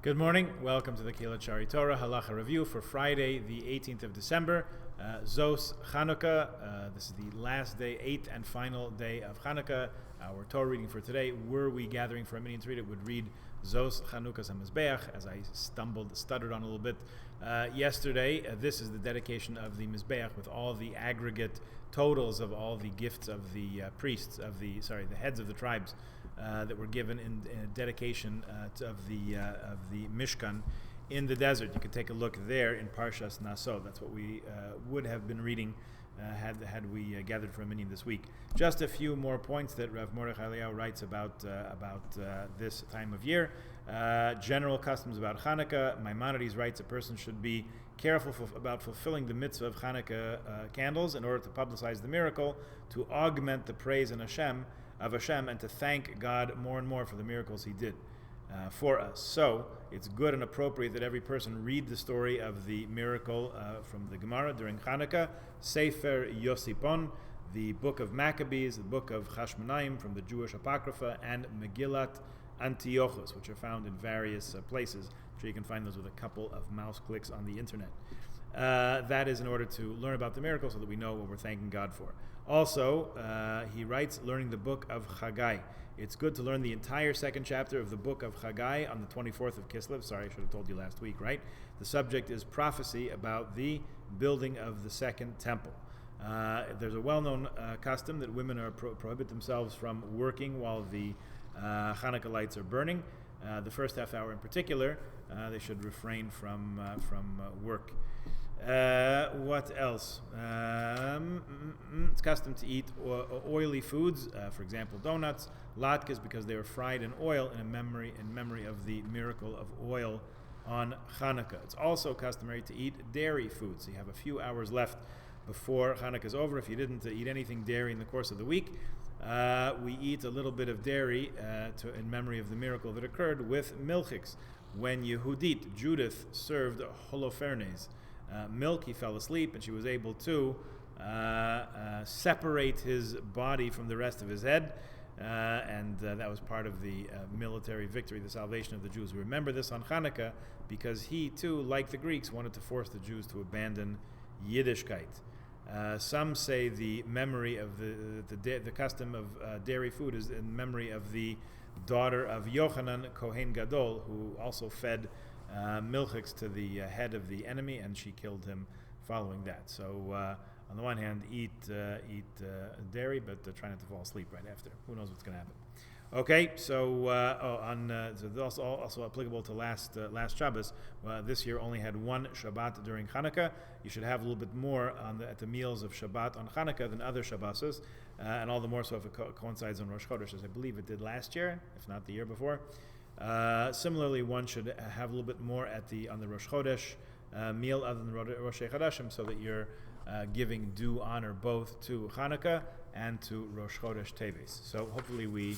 Good morning. Welcome to the Kilat Shari Torah Halacha Review for Friday, the 18th of December, Zos Chanukah. This is the last day, 8th and final day of Chanukah. Our Torah reading for today, were we gathering for a minyan to read it, would read Zos Chanukah HaMizbeach, as I stuttered on a little bit yesterday. This is the dedication of the Mizbeach with all the aggregate totals of all the gifts of the priests, the heads of the tribes that were given in dedication of the Mishkan in the desert. You can take a look there in Parshas Naso. That's what we would have been reading had we gathered for a minyan this week. Just a few more points that Rav Mordechai Eliyahu writes about this time of year. General customs about Hanukkah. Maimonides writes a person should be careful about fulfilling the mitzvah of Hanukkah candles in order to publicize the miracle, to augment the praise of Hashem, and to thank God more and more for the miracles He did for us. So it's good and appropriate that every person read the story of the miracle from the Gemara during Hanukkah, Sefer Yosipon, the book of Maccabees, the book of Chashmonaim from the Jewish Apocrypha, and Megillat Antiochus, which are found in various places. I'm sure you can find those with a couple of mouse clicks on the internet. That is in order to learn about the miracle so that we know what we're thanking God for. Also, he writes, learning the book of Chagai. It's good to learn the entire second chapter of the book of Chagai on the 24th of Kislev. Sorry, I should have told you last week, right? The subject is prophecy about the building of the second temple. There's a well-known custom that women are prohibit themselves from working while the Hanukkah lights are burning. The first half hour in particular, they should refrain from work. What else? It's custom to eat oily foods, for example, donuts, latkes, because they were fried in oil in memory of the miracle of oil on Hanukkah. It's also customary to eat dairy foods. So you have a few hours left before Hanukkah is over. If you didn't eat anything dairy in the course of the week, we eat a little bit of dairy in memory of the miracle that occurred with milchiks. When Yehudit, Judith, served Holofernes milk, he fell asleep, and she was able to separate his body from the rest of his head, and that was part of the military victory, the salvation of the Jews. We remember this on Hanukkah because he, too, like the Greeks, wanted to force the Jews to abandon Yiddishkeit. Some say the memory of the custom of dairy food is in memory of the daughter of Yochanan Kohen Gadol, who also fed milchiks to the head of the enemy, and she killed him following that. So on the one hand, eat dairy, but try not to fall asleep right after. Who knows what's going to happen? Okay, so so also applicable to last Shabbos. This year only had one Shabbat during Hanukkah. You should have a little bit more at the meals of Shabbat on Hanukkah than other Shabbosos, and all the more so if it coincides on Rosh Chodesh, as I believe it did last year, if not the year before. Similarly, one should have a little bit more on the Rosh Chodesh meal other than Rosh Chodeshim, so that you're giving due honor both to Hanukkah and to Rosh Chodesh Teves. So hopefully we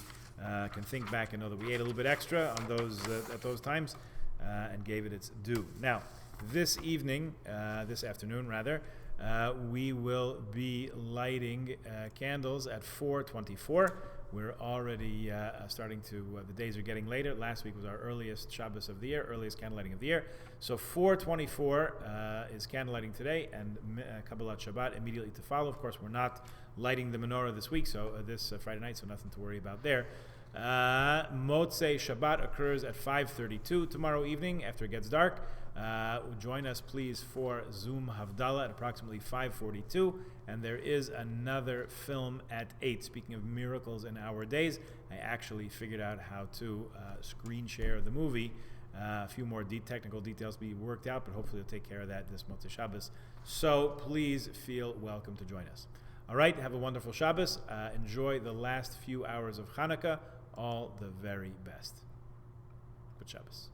can think back and know that we ate a little bit extra on those at those times and gave it its due. Now, this afternoon, we will be lighting candles at 4:24. We're already starting to, the days are getting later. Last week was our earliest Shabbos of the year, earliest candlelighting of the year. So 4:24 is candlelighting today, and Kabbalat Shabbat immediately to follow. Of course, we're not lighting the menorah this week, this Friday night, so nothing to worry about there. Motzei Shabbat occurs at 5:32 tomorrow evening after it gets dark. Join us, please, for Zoom Havdalah at approximately 5:42, and there is another film at 8. Speaking of miracles in our days, I actually figured out how to screen share the movie. A few more technical details to be worked out, but hopefully we'll take care of that this Motzei Shabbos. So please feel welcome to join us. All right, have a wonderful Shabbos. Enjoy the last few hours of Hanukkah. All the very best. Good Shabbos.